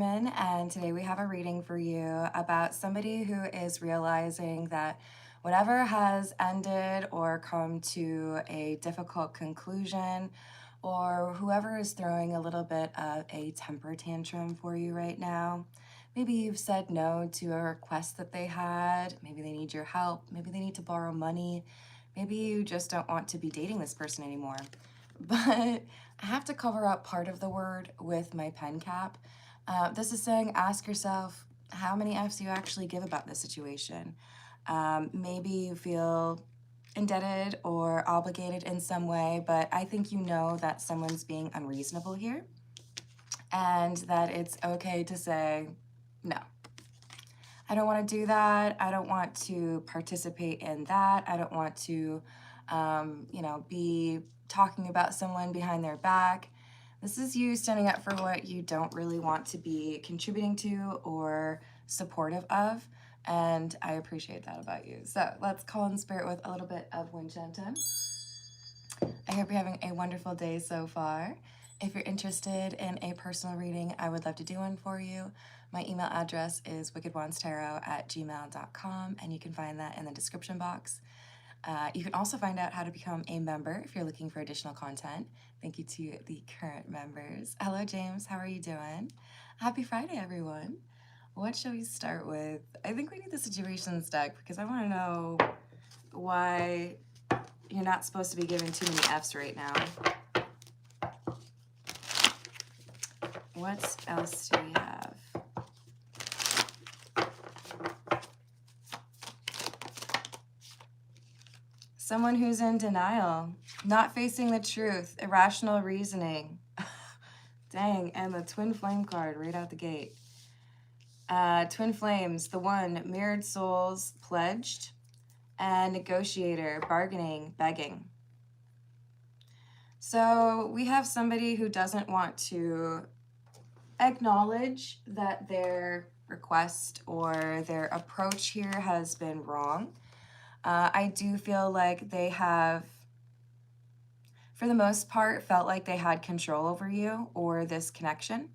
Carmen, and today we have a reading for you about somebody who is realizing that whatever has ended or come to a difficult conclusion, or whoever is throwing a little bit of a temper tantrum for you right now. Maybe you've said no to a request that they had. Maybe they need your help. Maybe they need to borrow money. Maybe you just don't want to be dating this person anymore. But I have to cover up part of the word with my pen cap. This is saying, ask yourself how many F's you actually give about this situation. Maybe you feel indebted or obligated in some way, but I think you know that someone's being unreasonable here and that it's okay to say, no, I don't want to do that. I don't want to participate in that. I don't want to, be talking about someone behind their back. This is you standing up for what you don't really want to be contributing to or supportive of, and I appreciate that about you. So let's call in spirit with a little bit of wind chime time. I hope you're having a wonderful day so far. If you're interested in a personal reading, I would love to do one for you. My email address is wickedwandstarot@gmail.com, and you can find that in the description box. You can also find out how to become a member if you're looking for additional content. Thank you to the current members. Hello, James. How are you doing? Happy Friday, everyone. What shall we start with? I think we need the situations deck because I want to know why you're not supposed to be giving too many F's right now. What else do we have? Someone who's in denial, not facing the truth, irrational reasoning. Dang, and the twin flame card right out the gate. Twin flames, the one, mirrored souls, pledged, and negotiator, bargaining, begging. So we have somebody who doesn't want to acknowledge that their request or their approach here has been wrong. I do feel like they have, for the most part, felt like they had control over you or this connection.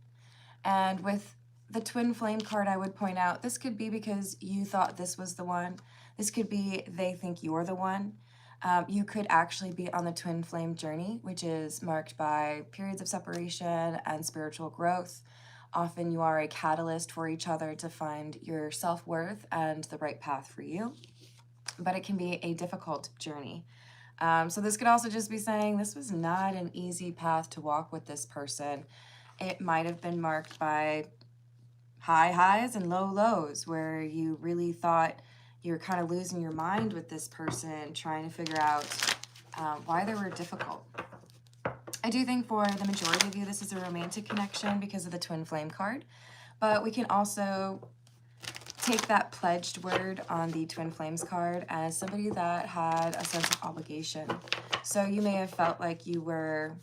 And with the twin flame card, I would point out, this could be because you thought this was the one. This could be they think you're the one. You could actually be on the twin flame journey, which is marked by periods of separation and spiritual growth. Often you are a catalyst for each other to find your self-worth and the right path for you. But it can be a difficult journey. So this could also just be saying this was not an easy path to walk with this person. It might have been marked by high highs and low lows where you really thought you were kind of losing your mind with this person, trying to figure out why they were difficult. I do think for the majority of you, this is a romantic connection because of the twin flame card, but we can also take that pledged word on the twin flames card as somebody that had a sense of obligation. So you may have felt like you were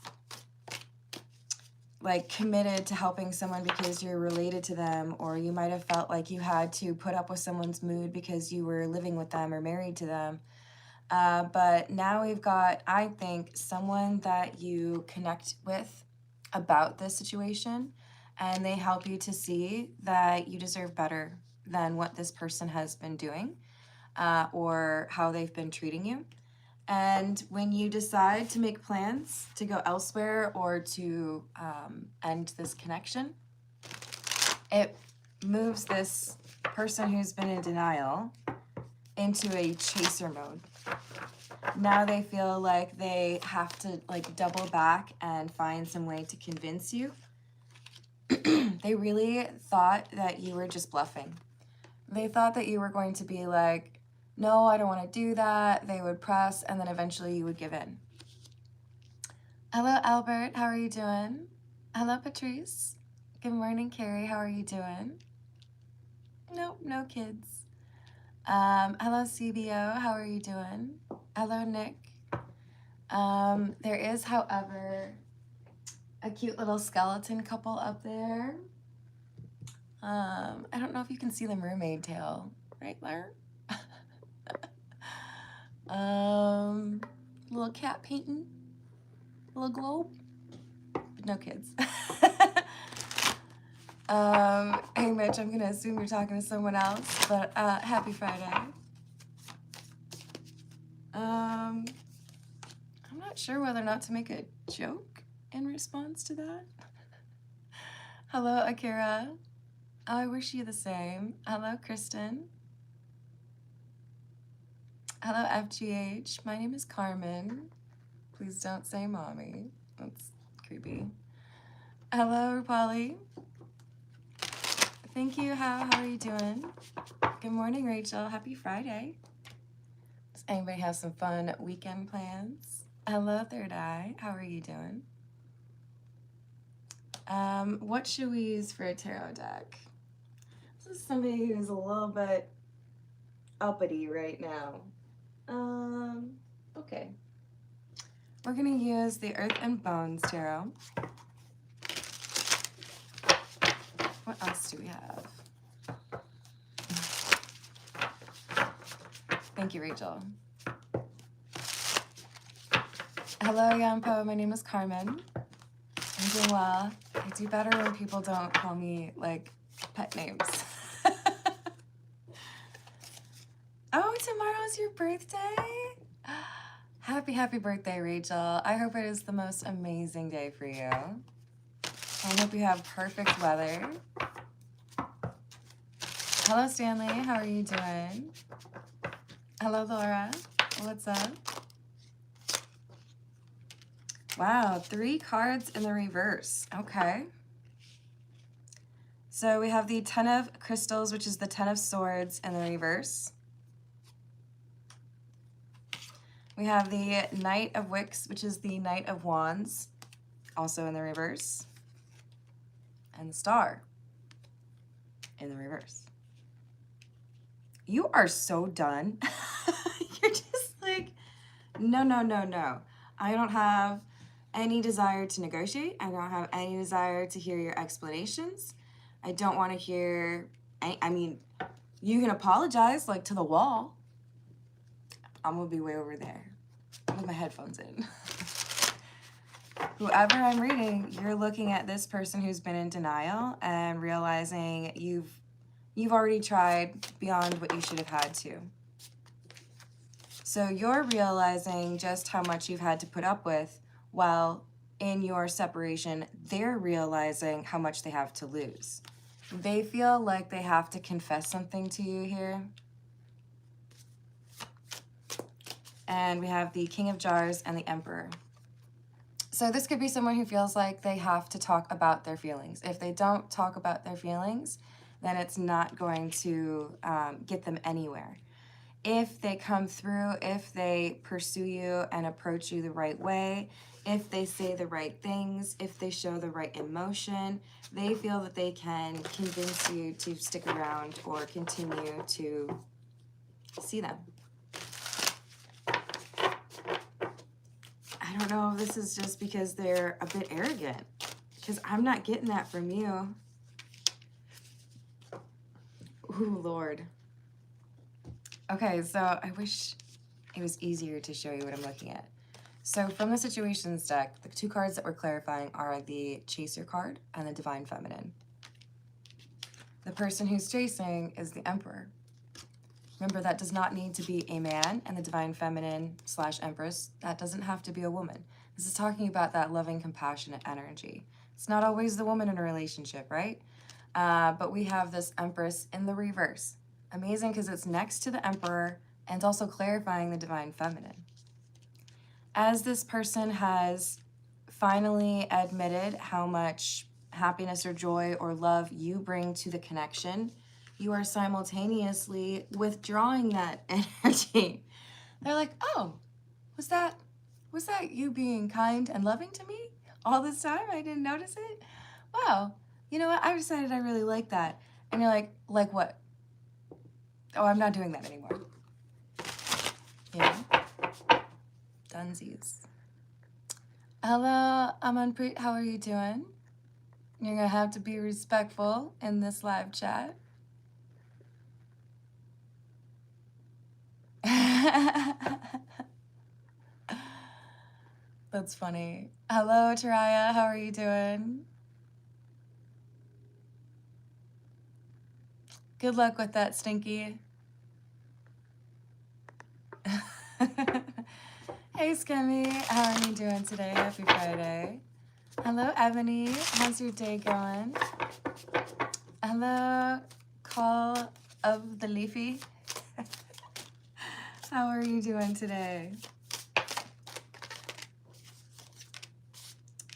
committed to helping someone because you're related to them, or you might have felt like you had to put up with someone's mood because you were living with them or married to them. But now we've got, I think, someone that you connect with about this situation, and they help you to see that you deserve better than what this person has been doing or how they've been treating you. And when you decide to make plans to go elsewhere or to end this connection, it moves this person who's been in denial into a chaser mode. Now they feel like they have to double back and find some way to convince you. They really thought that you were just bluffing. They thought that you were going to be like, no, I don't want to do that. They would press, and then eventually you would give in. Hello, Albert. How are you doing? Hello, Patrice. Good morning, Carrie. How are you doing? Nope, no kids. Hello, CBO. How are you doing? Hello, Nick. There is, however, a cute little skeleton couple up there. I don't know if you can see the mermaid tail right there. Little cat painting, little globe, but no kids. Hey Mitch, I'm gonna assume you're talking to someone else, but happy Friday. I'm not sure whether or not to make a joke in response to that. Hello, Akira. Oh, I wish you the same. Hello, Kristen. Hello, FGH. My name is Carmen. Please don't say mommy. That's creepy. Hello, Rupali. Thank you. How are you doing? Good morning, Rachel. Happy Friday. Does anybody have some fun weekend plans? Hello, Third Eye. How are you doing? What should we use for a tarot deck? This is somebody who's a little bit uppity right now. Okay. We're gonna use the Earth and Bones Tarot. What else do we have? Thank you, Rachel. Hello, Yampo. My name is Carmen. I'm doing well. I do better when people don't call me, like, pet names. Oh, tomorrow's your birthday? Happy birthday, Rachel. I hope it is the most amazing day for you. I hope you have perfect weather. Hello, Stanley. How are you doing? Hello, Laura. What's up? Wow, 3 cards in the reverse. Okay. So we have the Ten of Crystals, which is the Ten of Swords in the reverse. We have the Knight of Wicks, which is the Knight of Wands, also in the reverse. And the Star in the reverse. You are so done. You're just like, no. I don't have any desire to negotiate. I don't have any desire to hear your explanations. I don't want to hear, I mean, you can apologize, like, to the wall. I'm going to be way over there with my headphones in. Whoever I'm reading, you're looking at this person who's been in denial and realizing you've already tried beyond what you should have had to. So you're realizing just how much you've had to put up with, while in your separation, they're realizing how much they have to lose. They feel like they have to confess something to you here. And we have the King of Jars and the Emperor. So this could be someone who feels like they have to talk about their feelings. If they don't talk about their feelings, then it's not going to get them anywhere. If they come through, if they pursue you and approach you the right way, if they say the right things, if they show the right emotion, they feel that they can convince you to stick around or continue to see them. I don't know if this is just because they're a bit arrogant, because I'm not getting that from you. Ooh, Lord. Okay, so I wish it was easier to show you what I'm looking at. So from the Situations deck, the 2 cards that we're clarifying are the Chaser card and the Divine Feminine. The person who's chasing is the Emperor. Remember, that does not need to be a man, and the Divine Feminine / Empress, that doesn't have to be a woman. This is talking about that loving, compassionate energy. It's not always the woman in a relationship, right? But we have this Empress in the reverse. Amazing, because it's next to the Emperor and also clarifying the Divine Feminine. As this person has finally admitted how much happiness or joy or love you bring to the connection, you are simultaneously withdrawing that energy. They're like, oh, was that you being kind and loving to me all this time? I didn't notice it? Wow, you know what? I decided I really like that. And you're like what? Oh, I'm not doing that anymore. You know? Dunsies. Hello, Amanpreet. How are you doing? You're gonna have to be respectful in this live chat. That's funny. Hello, Taraya. How are you doing? Good luck with that, Stinky. Hey, Skimmy. How are you doing today? Happy Friday. Hello, Ebony. How's your day going? Hello, Call of the Leafy. How are you doing today?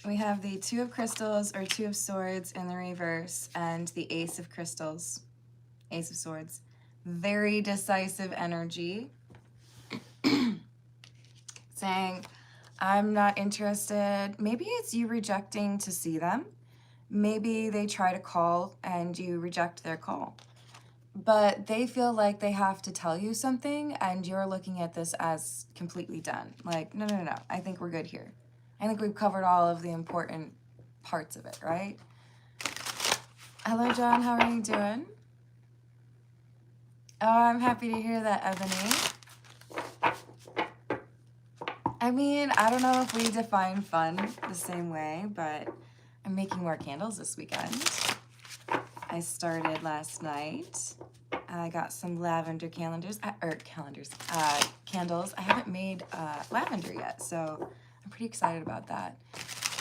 We have the Two of Crystals or Two of Swords in the reverse and the Ace of Crystals, Ace of Swords. Very decisive energy. Saying, I'm not interested. Maybe it's you rejecting to see them. Maybe they try to call and you reject their call. But they feel like they have to tell you something and you're looking at this as completely done. Like, no, no, no, I think we're good here. I think we've covered all of the important parts of it, right? Hello, John. How are you doing? Oh, I'm happy to hear that, Ebony. I mean, I don't know if we define fun the same way, but I'm making more candles this weekend. I started last night. I got some lavender candles. I haven't made lavender yet, so I'm pretty excited about that.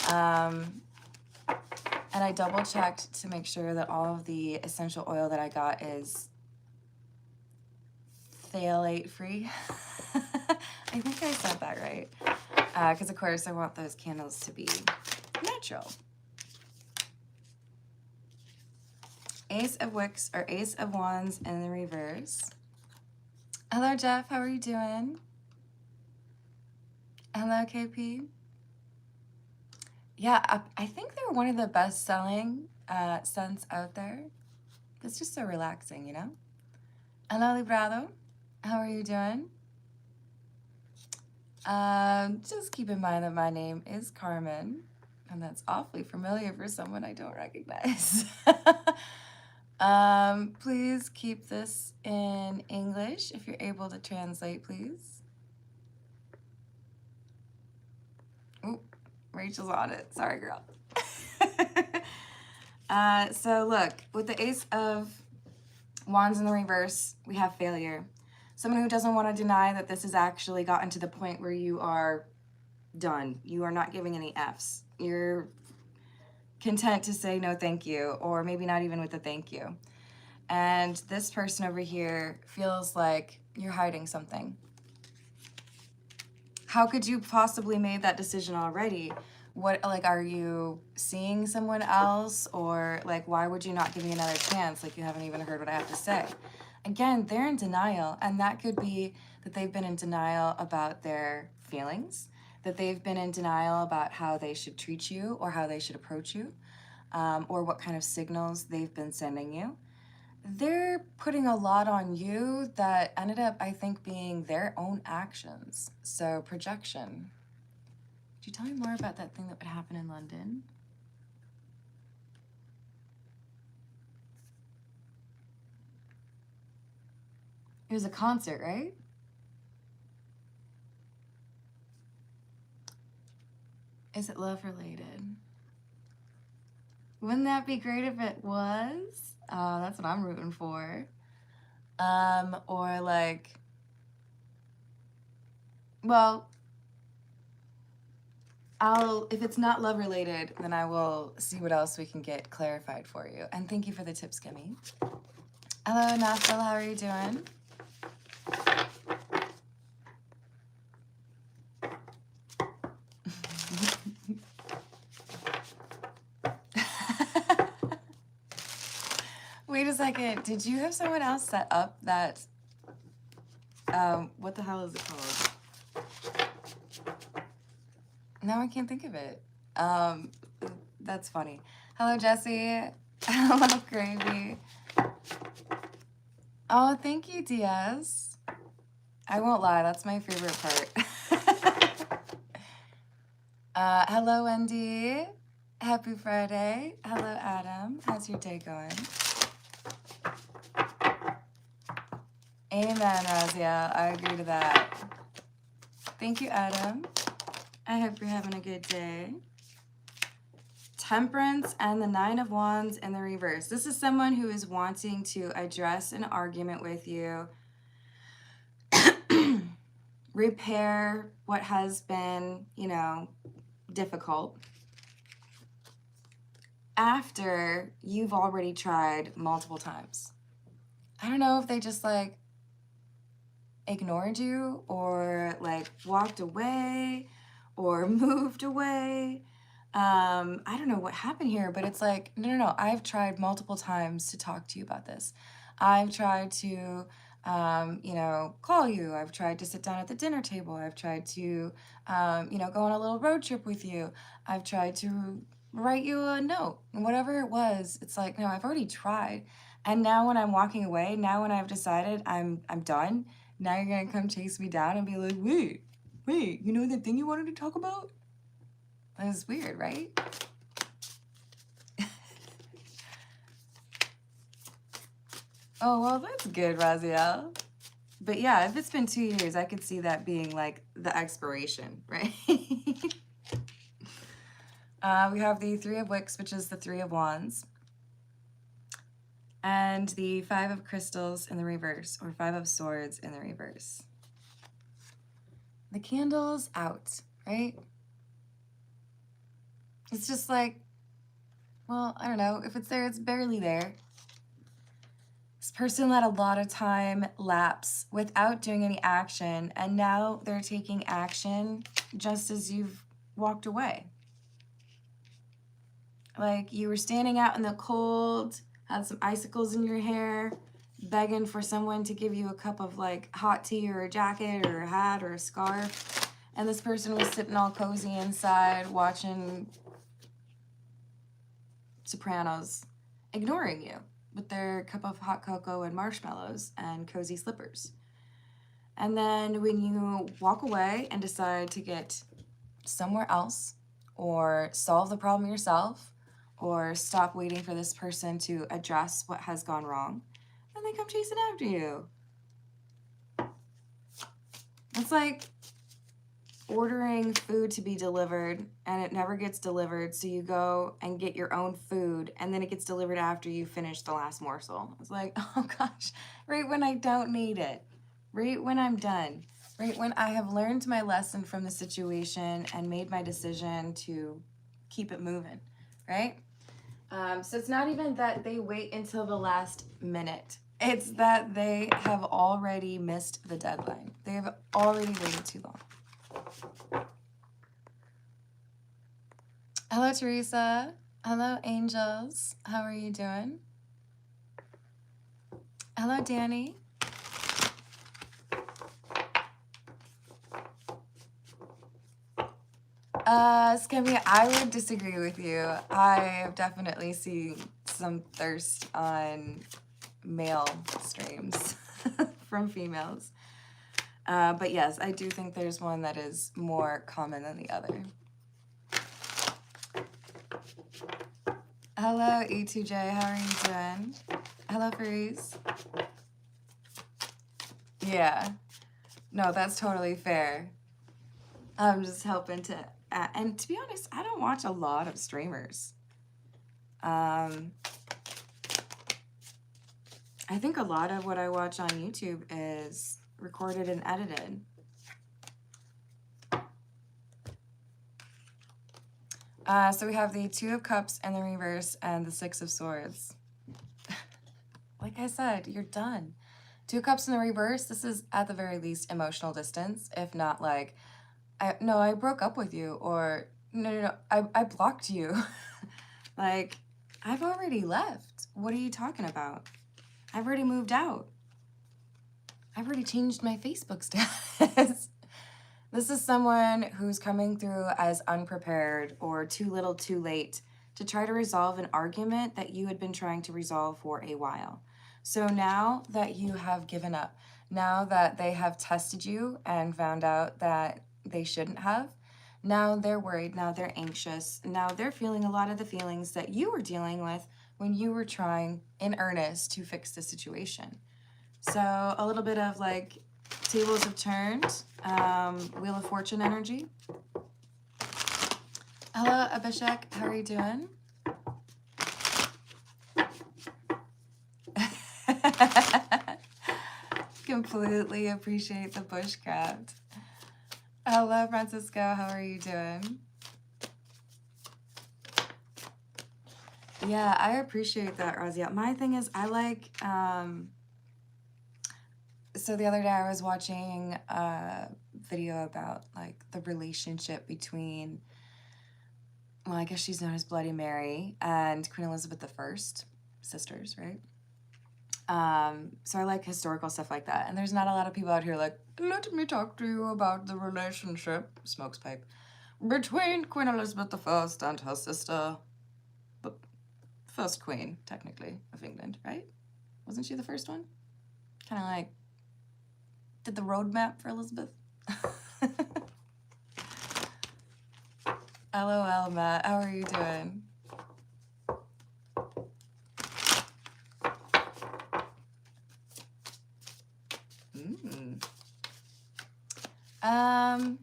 And I double checked to make sure that all of the essential oil that I got is phthalate free. I think I said that right. Because of course I want those candles to be natural. Ace of Wicks or Ace of Wands in the reverse. Hello, Jeff. How are you doing? Hello, KP. Yeah, I think they're one of the best-selling scents out there. It's just so relaxing, you know? Hello, Librado. How are you doing? Just keep in mind that my name is Carmen, and that's awfully familiar for someone I don't recognize. Please keep this in English if you're able to translate, please. Ooh, Rachel's on it. Sorry, girl. So look, with the Ace of Wands in the reverse, we have failure. Someone who doesn't want to deny that this has actually gotten to the point where you are done. You are not giving any Fs. You're content to say no thank you, or maybe not even with a thank you. And this person over here feels like you're hiding something. How could you possibly made that decision already? What, like, are you seeing someone else? Or like, why would you not give me another chance? Like, you haven't even heard what I have to say. Again, they're in denial, and that could be that they've been in denial about their feelings, that they've been in denial about how they should treat you or how they should approach you, or what kind of signals they've been sending you. They're putting a lot on you that ended up, I think, being their own actions. So projection. Could you tell me more about that thing that would happen in London? It was a concert, right? Is it love related? Wouldn't that be great if it was? Oh, that's what I'm rooting for. Or like, well, if it's not love related, then I will see what else we can get clarified for you. And thank you for the tips, Kimmy. Hello, Nafil, how are you doing? Wait a second. Did you have someone else set up that, what the hell is it called? Now I can't think of it. That's funny. Hello, Jesse. Hello, Gravy. Oh, thank you, Diaz. I won't lie, that's my favorite part. Hello, Wendy. Happy Friday. Hello, Adam. How's your day going? Amen, Razia. I agree to that. Thank you, Adam. I hope you're having a good day. Temperance and the Nine of Wands in the reverse. This is someone who is wanting to address an argument with you, repair what has been, you know, difficult, after you've already tried multiple times. I don't know if they just like ignored you or like walked away or moved away. I don't know what happened here, but it's like, no, I've tried multiple times to talk to you about this. I've tried to, you know, call you. I've tried to sit down at the dinner table. I've tried to, you know, go on a little road trip with you. I've tried to write you a note. Whatever it was, it's like, no, I've already tried. And now when I'm walking away, now when I've decided I'm done, now you're going to come chase me down and be like, wait, you know that thing you wanted to talk about? That was weird, right? Oh, well, that's good, Raziel. But yeah, if it's been 2 years, I could see that being like the expiration, right? We have the Three of Wicks, which is the Three of Wands. And the Five of Crystals in the reverse, or Five of Swords in the reverse. The candle's out, right? It's just like, well, I don't know. If it's there, it's barely there. This person let a lot of time lapse without doing any action, and now they're taking action just as you've walked away. Like you were standing out in the cold, had some icicles in your hair, begging for someone to give you a cup of like hot tea or a jacket or a hat or a scarf. And this person was sitting all cozy inside watching Sopranos, ignoring you with their cup of hot cocoa and marshmallows and cozy slippers. And then when you walk away and decide to get somewhere else or solve the problem yourself or stop waiting for this person to address what has gone wrong, then they come chasing after you. It's like ordering food to be delivered and it never gets delivered, so you go and get your own food and then it gets delivered after you finish the last morsel. It's like, oh gosh, right when I don't need it, right when I'm done, right when I have learned my lesson from the situation and made my decision to keep it moving, right? So it's not even that they wait until the last minute. It's that they have already missed the deadline. They have already waited too long. Hello, Teresa. Hello, angels. How are you doing? Hello, Danny. Skimmy, I would disagree with you. I have definitely seen some thirst on male streams from females. But yes, I do think there's one that is more common than the other. Hello, E2J. How are you doing? Hello, Faris. Yeah. No, that's totally fair. I'm just helping to... and to be honest, I don't watch a lot of streamers. I think a lot of what I watch on YouTube is recorded and edited. So we have the Two of Cups in the reverse and the Six of Swords. Like I said, you're done. Two Cups in the reverse, this is at the very least emotional distance, if not like, I broke up with you, or no, I blocked you. Like, I've already left. What are you talking about? I've already moved out. I've already changed my Facebook status. This is someone who's coming through as unprepared or too little too late to try to resolve an argument that you had been trying to resolve for a while. So now that you have given up, now that they have tested you and found out that they shouldn't have, now they're worried, now they're anxious, now they're feeling a lot of the feelings that you were dealing with when you were trying in earnest to fix the situation. So a little bit of like tables have turned, Wheel of Fortune energy. Hello, Abhishek, how are you doing? Completely appreciate the bushcraft. Hello, Francisco. How are you doing? Yeah, I appreciate that, Razia. My thing is, I like, so the other day I was watching a video about, like, the relationship between, well, I guess she's known as Bloody Mary and Queen Elizabeth I, sisters, right? So I like historical stuff like that. And there's not a lot of people out here like, let me talk to you about the relationship, smokes pipe, between Queen Elizabeth I and her sister, but first queen, technically, of England, right? Wasn't she the first one? Kind of like, did the roadmap for Elizabeth? LOL, Matt. How are you doing? I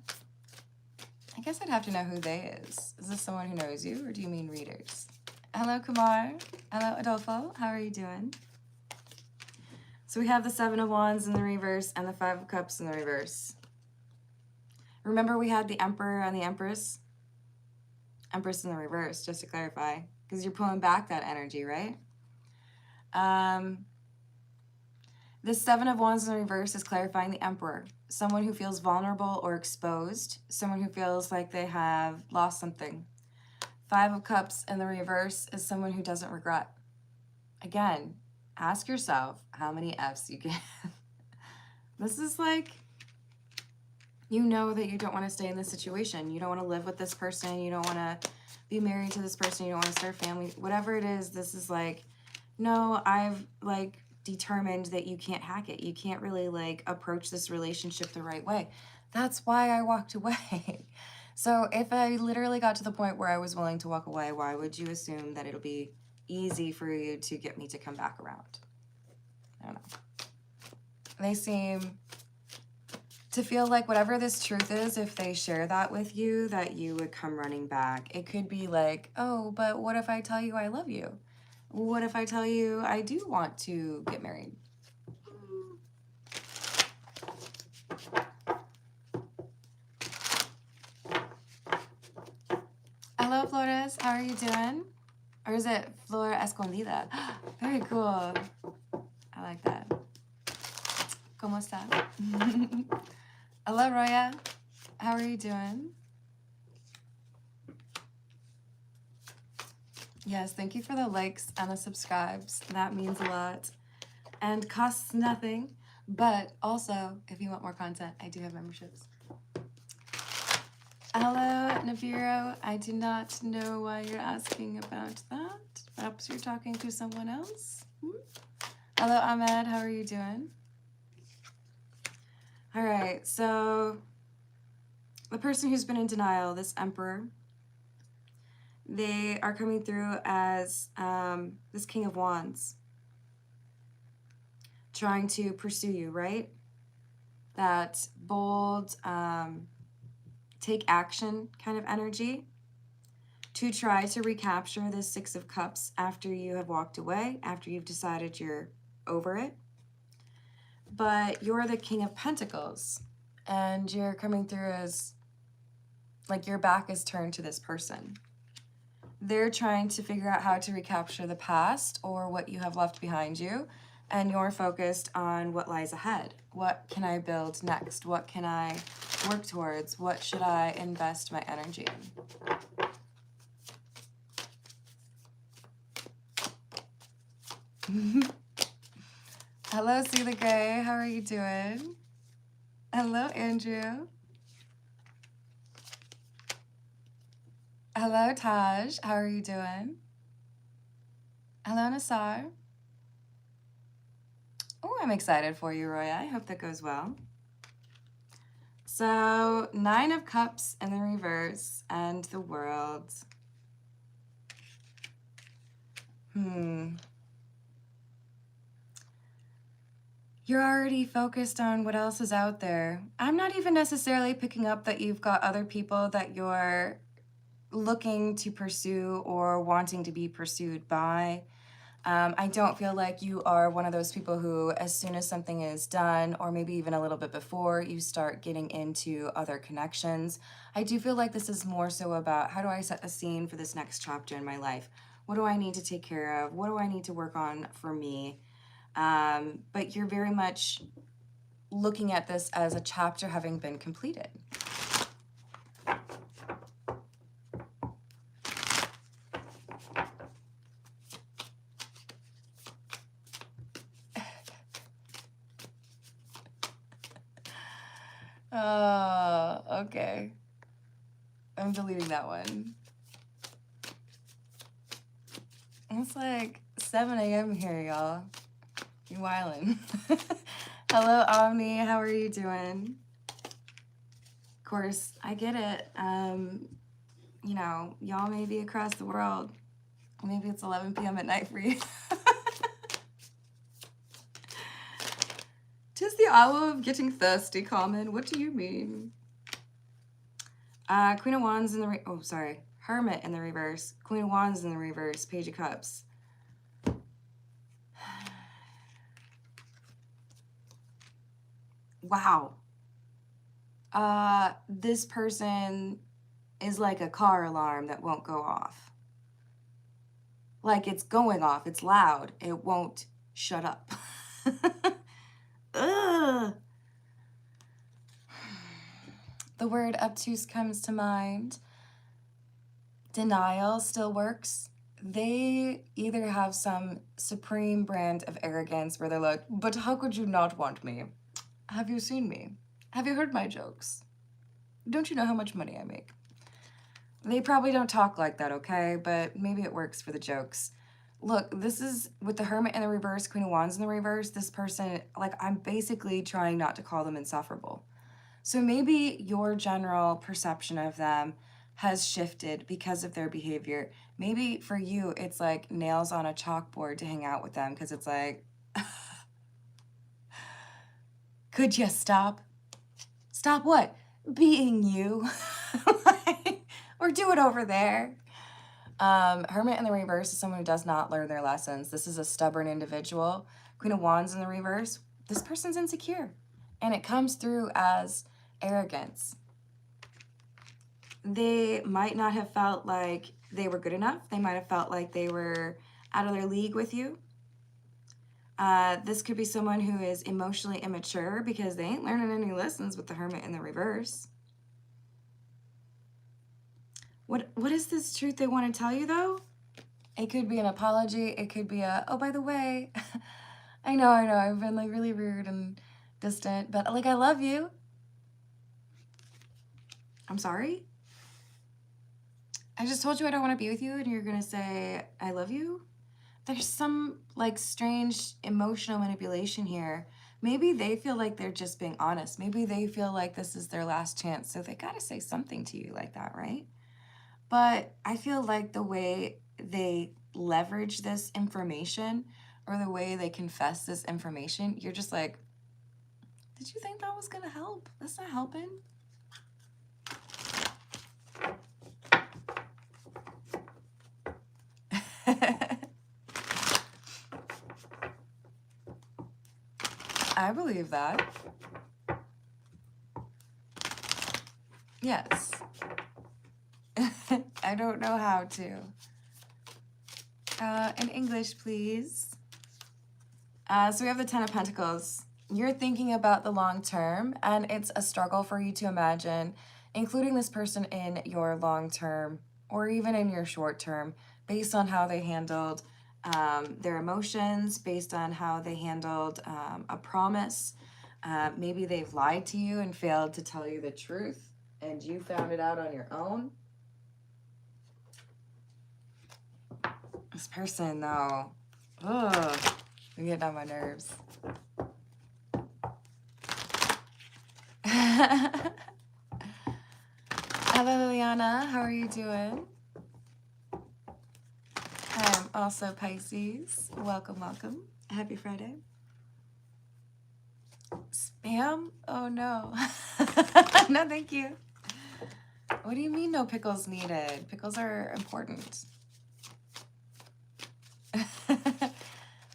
guess I'd have to know who they is. Is this someone who knows you, or do you mean readers? Hello, Kumar. Hello, Adolfo. How are you doing? So we have the Seven of Wands in the reverse and the Five of Cups in the reverse. Remember we had the Emperor and the Empress? Empress in the reverse, just to clarify, because you're pulling back that energy, right? The Seven of Wands in the reverse is clarifying the Emperor. Someone who feels vulnerable or exposed. Someone who feels like they have lost something. Five of Cups in the reverse is someone who doesn't regret. Again, ask yourself how many F's you get. This is like, you know that you don't want to stay in this situation. You don't want to live with this person. You don't want to be married to this person. You don't want to start a family. Whatever it is, this is like, no, I've like determined that you can't hack it. You can't really like approach this relationship the right way. That's why I walked away. So if I literally got to the point where I was willing to walk away, why would you assume that it'll be easy for you to get me to come back around? I don't know. They seem to feel like whatever this truth is, if they share that with you, that you would come running back. It could be like, oh, but what if I tell you I love you? What if I tell you I do want to get married? Hello, Flores. How are you doing? Or is it Flor Escondida? Very cool. I like that. ¿Cómo está? Hello, Roya. How are you doing? Yes, thank you for the likes and the subscribes. That means a lot and costs nothing. But also, if you want more content, I do have memberships. Hello, Nabiro. I do not know why you're asking about that. Perhaps you're talking to someone else. Hello, Ahmed. How are you doing? All right, so the person who's been in denial, this Emperor, they are coming through as this King of Wands, trying to pursue you, right? That bold, take action kind of energy to try to recapture this Six of Cups after you have walked away, after you've decided you're over it. But you're the King of Pentacles, and you're coming through as like your back is turned to this person. They're trying to figure out how to recapture the past or what you have left behind you, and you're focused on what lies ahead. What can I build next? What can I work towards? What should I invest my energy in? Hello, See the Gray. How are you doing? Hello, Andrew. Hello, Taj. How are you doing? Hello, Nassar. Oh, I'm excited for you, Roya. I hope that goes well. So, Nine of Cups in the reverse and the World. You're already focused on what else is out there. I'm not even necessarily picking up that you've got other people that you're looking to pursue or wanting to be pursued by. I don't feel like you are one of those people who, as soon as something is done, or maybe even a little bit before, you start getting into other connections. I do feel like this is more so about, how do I set the scene for this next chapter in my life? What do I need to take care of? What do I need to work on for me? But you're very much looking at this as a chapter having been completed. Okay. I'm deleting that one. It's like 7 a.m. here, y'all. You wildin'. Hello, Omni. How are you doing? Of course, I get it. You know, y'all may be across the world. Maybe it's 11 p.m. at night for you. Tis the hour of getting thirsty, Common. What do you mean? Queen of Wands in the Hermit in the reverse. Queen of Wands in the reverse. Page of Cups. Wow. This person is like a car alarm that won't go off. Like, it's going off. It's loud. It won't shut up. Ugh. The word obtuse comes to mind. Denial still works. They either have some supreme brand of arrogance where they're like, but how could you not want me? Have you seen me? Have you heard my jokes? Don't you know how much money I make? They probably don't talk like that, okay? But maybe it works for the jokes. Look, this is with the Hermit in the reverse, Queen of Wands in the reverse, this person, like, I'm basically trying not to call them insufferable. So maybe your general perception of them has shifted because of their behavior. Maybe for you, it's like nails on a chalkboard to hang out with them because it's like, could you stop? Stop what? Being you. Or do it over there. Hermit in the reverse is someone who does not learn their lessons. This is a stubborn individual. Queen of Wands in the reverse, this person's insecure. And it comes through as arrogance. They might not have felt like they were good enough. They might have felt like they were out of their league with you. This could be someone who is emotionally immature because they ain't learning any lessons with the Hermit in the reverse. What is this truth they want to tell you, though? It could be an apology. It could be a, oh, by the way, I know, I've been like really rude and distant, but like, I love you. I'm sorry. I just told you I don't want to be with you and you're going to say, I love you? There's some like strange emotional manipulation here. Maybe they feel like they're just being honest. Maybe they feel like this is their last chance. So they got to say something to you like that, right? But I feel like the way they leverage this information or the way they confess this information, you're just like, did you think that was going to help? That's not helping. I believe that. Yes. I don't know how to. In English, please. So we have the Ten of Pentacles. You're thinking about the long term, and it's a struggle for you to imagine including this person in your long term or even in your short term based on how they handled their emotions, based on how they handled a promise. Maybe they've lied to you and failed to tell you the truth, and you found it out on your own. This person, though, ugh, they're getting on my nerves. Hello, Liliana. How are you doing? I'm also Pisces. Welcome, welcome. Happy Friday. Spam? Oh, no. No, thank you. What do you mean no pickles needed? Pickles are important.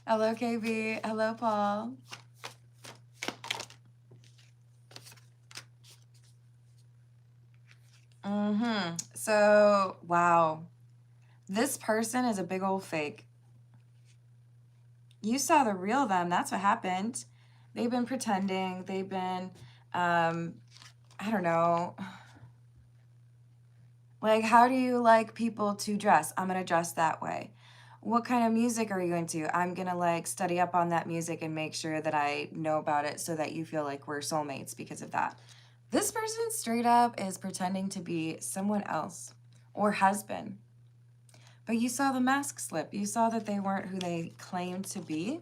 Hello, KB. Hello, Paul. So, wow. This person is a big old fake. You saw the real them. That's what happened. They've been pretending. They've been, I don't know. Like, how do you like people to dress? I'm going to dress that way. What kind of music are you into? I'm going to like study up on that music and make sure that I know about it so that you feel like we're soulmates because of that. This person straight up is pretending to be someone else or has been. But you saw the mask slip. You saw that they weren't who they claimed to be.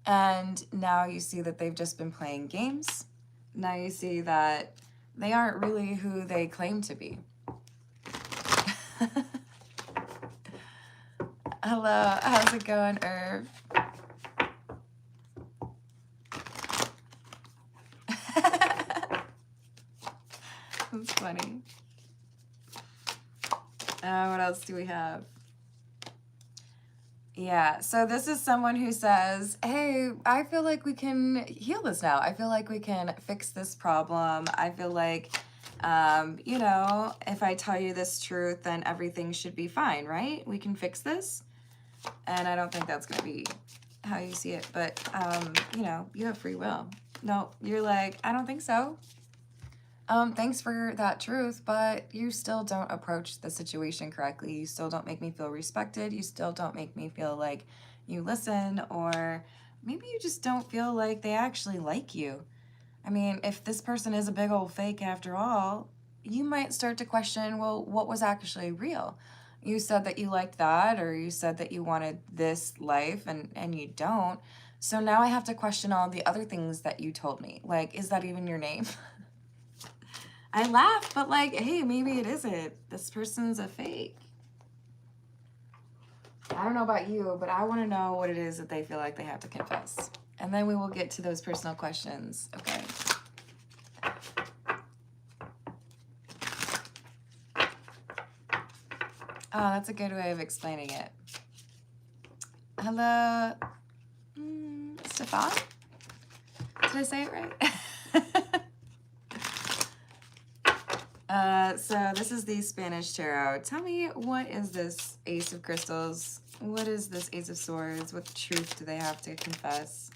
And now you see that they've just been playing games. Now you see that they aren't really who they claim to be. Hello, how's it going, Irv? That's funny. What else do we have? Yeah, so this is someone who says, hey, I feel like we can heal this now. I feel like we can fix this problem. I feel like, you know, if I tell you this truth, then everything should be fine, right? We can fix this. And I don't think that's going to be how you see it. But, you know, you have free will. No, you're like, I don't think so. Thanks for that truth, but you still don't approach the situation correctly. You still don't make me feel respected. You still don't make me feel like you listen, or maybe you just don't feel like they actually like you. I mean, if this person is a big old fake after all, you might start to question, well, what was actually real? You said that you liked that, or you said that you wanted this life, and you don't. So now I have to question all the other things that you told me. Like, is that even your name? I laugh, but like, hey, maybe it isn't. This person's a fake. I don't know about you, but I want to know what it is that they feel like they have to confess. And then we will get to those personal questions, okay? Oh, that's a good way of explaining it. Hello, Stefan? Did I say it right? So this is the Spanish Tarot. Tell me, what is this Ace of Crystals? What is this Ace of Swords? What truth do they have to confess?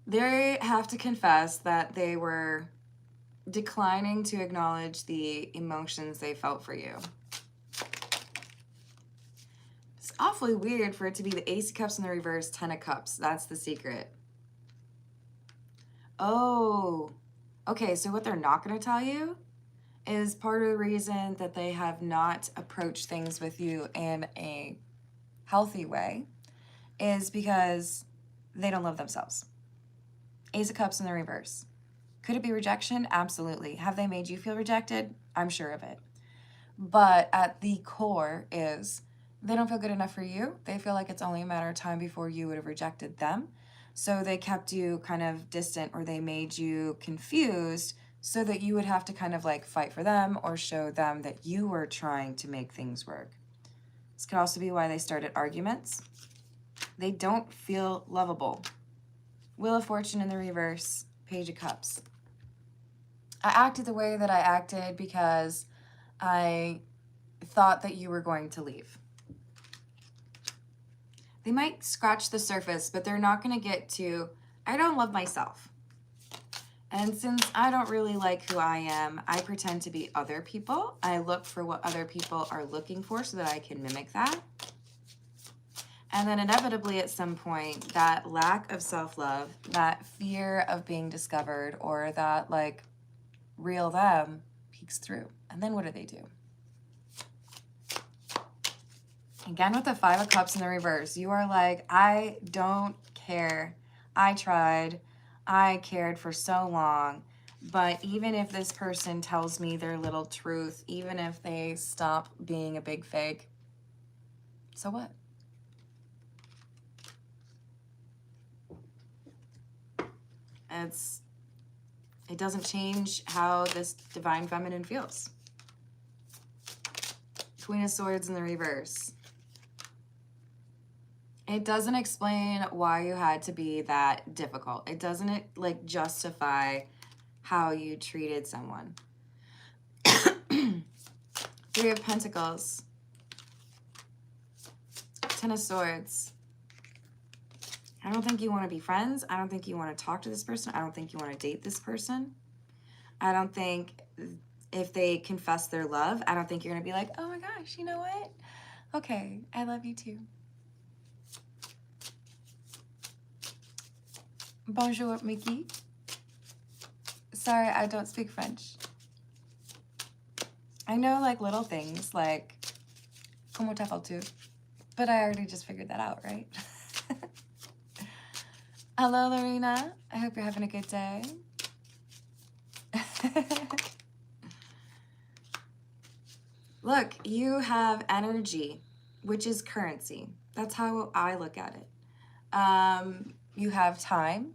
They have to confess that they were declining to acknowledge the emotions they felt for you. It's awfully weird for it to be the Ace of Cups in the reverse, Ten of Cups. That's the secret. Oh, okay, so what they're not going to tell you is part of the reason that they have not approached things with you in a healthy way is because they don't love themselves. Ace of Cups in the reverse. Could it be rejection? Absolutely. Have they made you feel rejected? I'm sure of it. But at the core is they don't feel good enough for you. They feel like it's only a matter of time before you would have rejected them. So they kept you kind of distant, or they made you confused so that you would have to kind of like fight for them or show them that you were trying to make things work. This could also be why they started arguments. They don't feel lovable. Wheel of Fortune in the reverse, Page of Cups. I acted the way that I acted because I thought that you were going to leave. They might scratch the surface, but they're not going to get to, I don't love myself. And since I don't really like who I am, I pretend to be other people. I look for what other people are looking for so that I can mimic that. And then inevitably at some point, that lack of self-love, that fear of being discovered, or that like real them peeks through. And then what do? Again, with the Five of Cups in the reverse, you are like, I don't care. I tried. I cared for so long. But even if this person tells me their little truth, even if they stop being a big fake, so what? It doesn't change how this divine feminine feels. Queen of Swords in the reverse. It doesn't explain why you had to be that difficult. It doesn't like justify how you treated someone. Three of Pentacles. Ten of Swords. I don't think you want to be friends. I don't think you want to talk to this person. I don't think you want to date this person. I don't think if they confess their love, I don't think you're going to be like, oh my gosh, you know what? Okay, I love you too. Bonjour, Mickey. Sorry, I don't speak French. I know like little things like, comment t'appelles-tu? But I already just figured that out, right? Hello, Lorena. I hope you're having a good day. Look, you have energy, which is currency. That's how I look at it. You have time,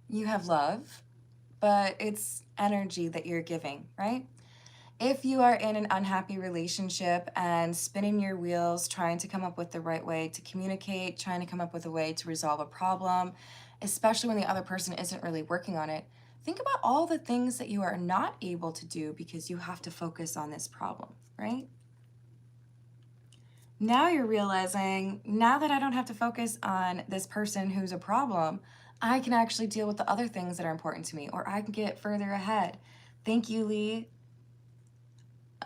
you have love, but it's energy that you're giving, right? If you are in an unhappy relationship and spinning your wheels, trying to come up with the right way to communicate, trying to come up with a way to resolve a problem, especially when the other person isn't really working on it, think about all the things that you are not able to do because you have to focus on this problem, right? Now you're realizing, now that I don't have to focus on this person who's a problem, I can actually deal with the other things that are important to me, or I can get further ahead. Thank you, Lee.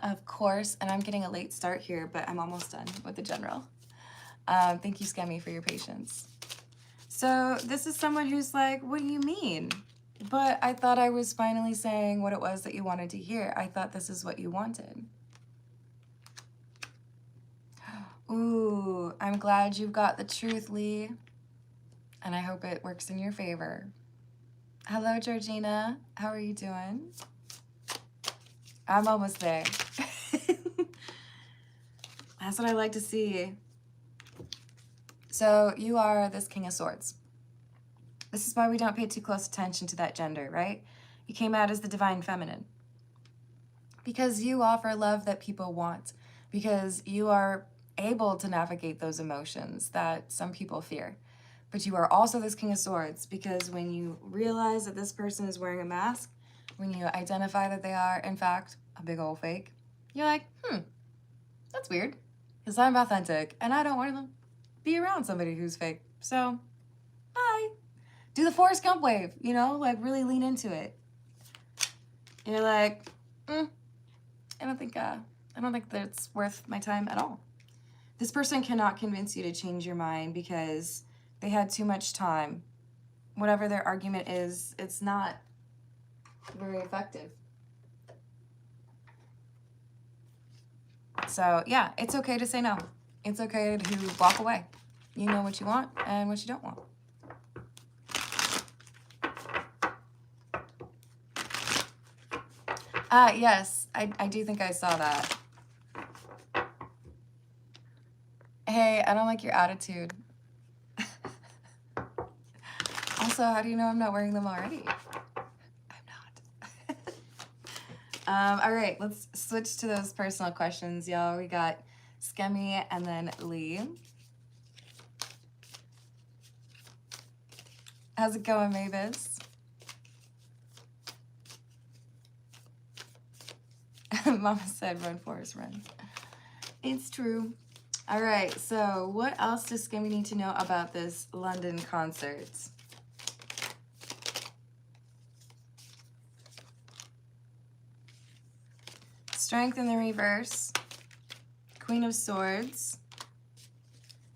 Of course, and I'm getting a late start here, but I'm almost done with the general. Thank you, Scammy, for your patience. So this is someone who's like, what do you mean? But I thought I was finally saying what it was that you wanted to hear. I thought this is what you wanted. Ooh, I'm glad you've got the truth, Lee. And I hope it works in your favor. Hello, Georgina. How are you doing? I'm almost there. That's what I like to see. So you are this King of Swords. This is why we don't pay too close attention to that gender, right? You came out as the divine feminine. Because you offer love that people want. Because you are able to navigate those emotions that some people fear. But you are also this King of Swords because when you realize that this person is wearing a mask, when you identify that they are, in fact, a big old fake, you're like, that's weird. Because I'm authentic and I don't want to be around somebody who's fake. So, bye. Do the Forrest Gump wave, you know, like really lean into it. And you're like, I don't think that's worth my time at all. This person cannot convince you to change your mind because they had too much time. Whatever their argument is, it's not very effective. So yeah, it's okay to say no. It's okay to walk away. You know what you want and what you don't want. Yes, I do think I saw that. Hey, I don't like your attitude. Also, how do you know I'm not wearing them already? I'm not. All right, let's switch to those personal questions, y'all. We got Skemmy and then Lee. How's it going, Mavis? Mama said run, Forrest, run. It's true. All right, so what else does Skemmy need to know about this London concert? Strength in the reverse. Queen of Swords.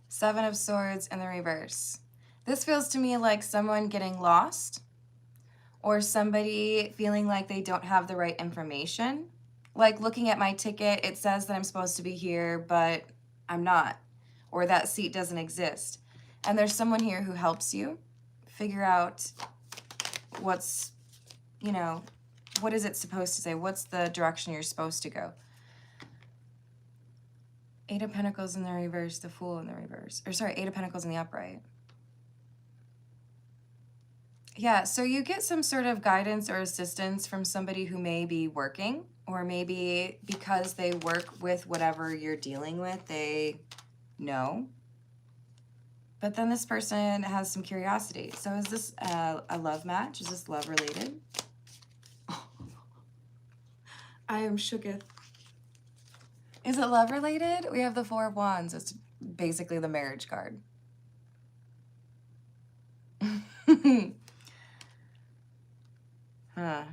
Seven of Swords in the reverse. This feels to me like someone getting lost or somebody feeling like they don't have the right information. Like looking at my ticket, it says that I'm supposed to be here, but I'm not, or that seat doesn't exist. And there's someone here who helps you figure out what's, you know, what is it supposed to say? What's the direction you're supposed to go? Eight of Pentacles in the reverse, the Fool in the reverse. Or sorry, Eight of Pentacles in the upright. Yeah, so you get some sort of guidance or assistance from somebody who may be working, or maybe because they work with whatever you're dealing with, they know. But then this person has some curiosity. So is this a love match? Is this love related? I am shooketh. Is it love related? We have the Four of Wands. It's basically the marriage card. Huh.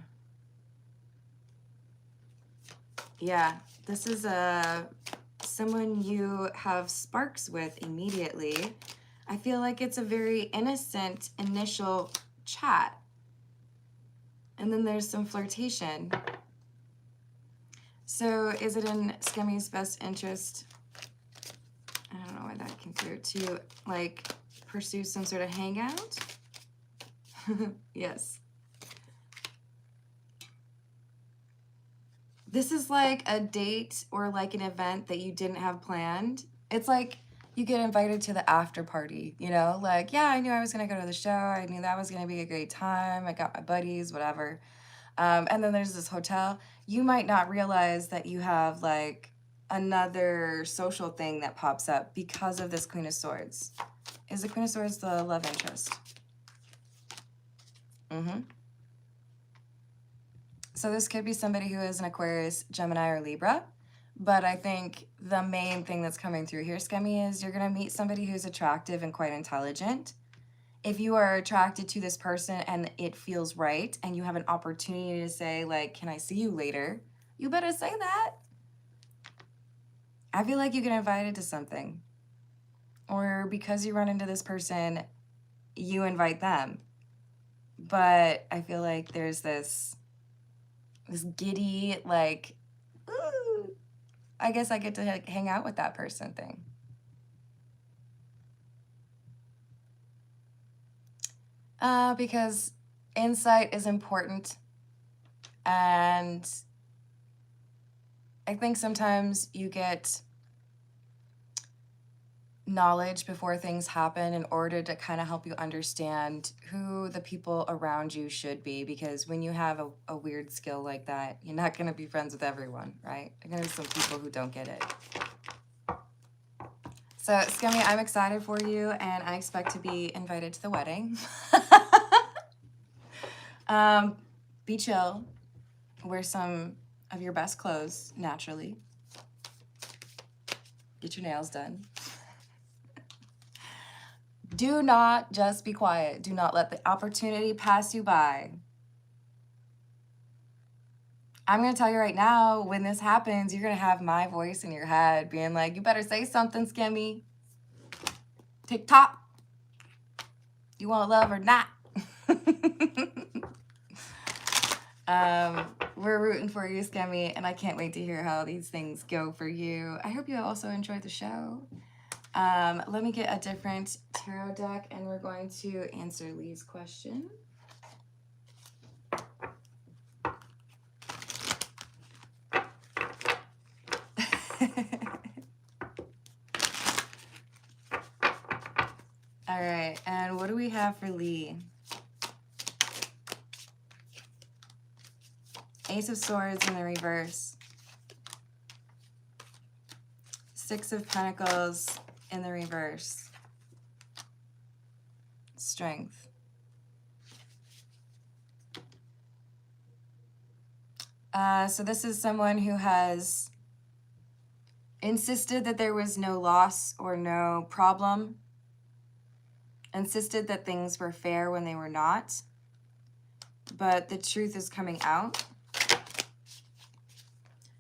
Yeah, this is someone you have sparks with immediately. I feel like it's a very innocent initial chat. And then there's some flirtation. So is it in Scummy's best interest? I don't know why that came through. To like pursue some sort of hangout? Yes. This is like a date or like an event that you didn't have planned. It's like you get invited to the after party, you know? Like, yeah, I knew I was going to go to the show. I knew that was going to be a great time. I got my buddies, whatever. And then there's this hotel. You might not realize that you have like another social thing that pops up because of this Queen of Swords. Is the Queen of Swords the love interest? Mm-hmm. So this could be somebody who is an Aquarius, Gemini, or Libra. But I think the main thing that's coming through here, Scummy, is you're going to meet somebody who's attractive and quite intelligent. If you are attracted to this person and it feels right and you have an opportunity to say, like, can I see you later? You better say that. I feel like you get invited to something. Or because you run into this person, you invite them. But I feel like there's this giddy, like, ooh, I guess I get to like, hang out with that person thing. Because insight is important. And I think sometimes you get knowledge before things happen in order to kind of help you understand who the people around you should be. Because when you have a weird skill like that, you're not going to be friends with everyone, right? There are going to be some people who don't get it. So, Scummy, I'm excited for you, and I expect to be invited to the wedding. Be chill. Wear some of your best clothes, naturally. Get your nails done. Do not just be quiet. Do not let the opportunity pass you by. I'm going to tell you right now, when this happens, you're going to have my voice in your head being like, you better say something, Skimmy. TikTok. You want love or not? We're rooting for you, Skimmy, and I can't wait to hear how these things go for you. I hope you also enjoyed the show. Let me get a different tarot deck, and we're going to answer Lee's question. All right, and what do we have for Lee? Ace of Swords in the reverse. Six of Pentacles in the reverse. Strength. So this is someone who has insisted that there was no loss or no problem. Insisted that things were fair when they were not. But the truth is coming out.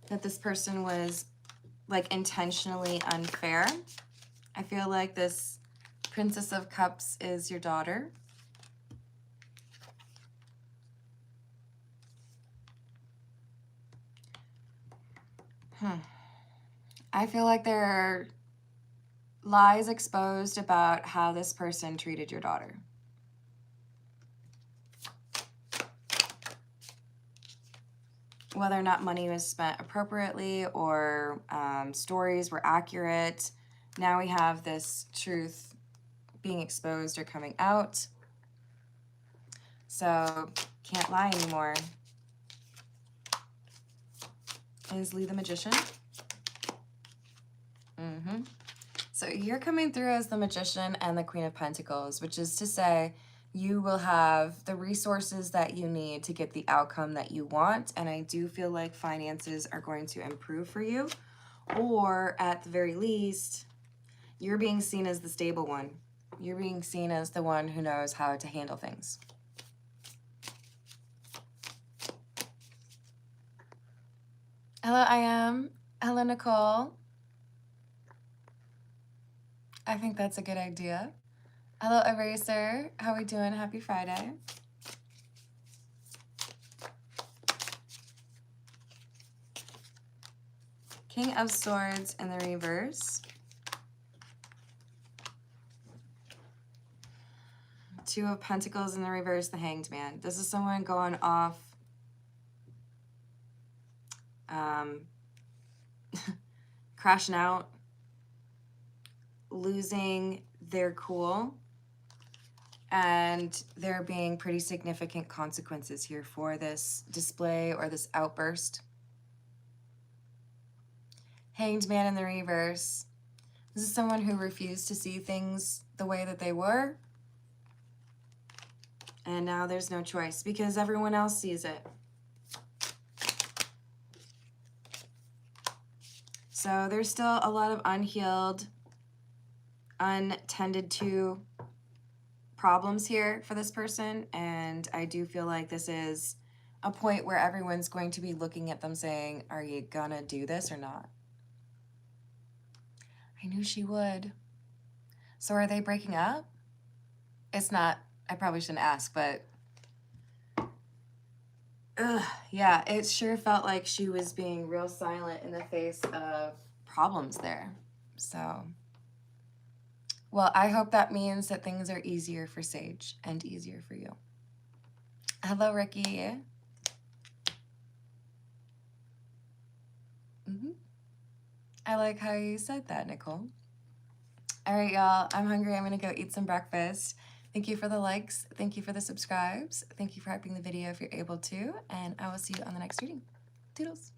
That this person was like intentionally unfair. I feel like this Princess of Cups is your daughter. I feel like there are lies exposed about how this person treated your daughter. Whether or not money was spent appropriately or stories were accurate. Now we have this truth being exposed or coming out. So can't lie anymore. Is Lee the Magician? So you're coming through as the Magician and the Queen of Pentacles, which is to say you will have the resources that you need to get the outcome that you want. And I do feel like finances are going to improve for you. Or at the very least, you're being seen as the stable one. You're being seen as the one who knows how to handle things. Hello, I am. Hello, Nicole. I think that's a good idea. Hello, Eraser. How we doing? Happy Friday. King of Swords in the reverse. Two of Pentacles in the reverse, the Hanged Man. This is someone going off crashing out, losing their cool, and there being pretty significant consequences here for this display or this outburst. Hanged Man in the reverse. This is someone who refused to see things the way that they were. And now there's no choice because everyone else sees it. So there's still a lot of unhealed, untended to problems here for this person. And I do feel like this is a point where everyone's going to be looking at them saying, are you gonna do this or not? I knew she would. So are they breaking up? It's not, I probably shouldn't ask, but yeah, it sure felt like she was being real silent in the face of problems there. So, well, I hope that means that things are easier for Sage and easier for you. Hello, Ricky. I like how you said that, Nicole. All right, y'all, I'm hungry. I'm gonna go eat some breakfast. Thank you for the likes. Thank you for the subscribes. Thank you for hyping the video if you're able to. And I will see you on the next reading. Toodles.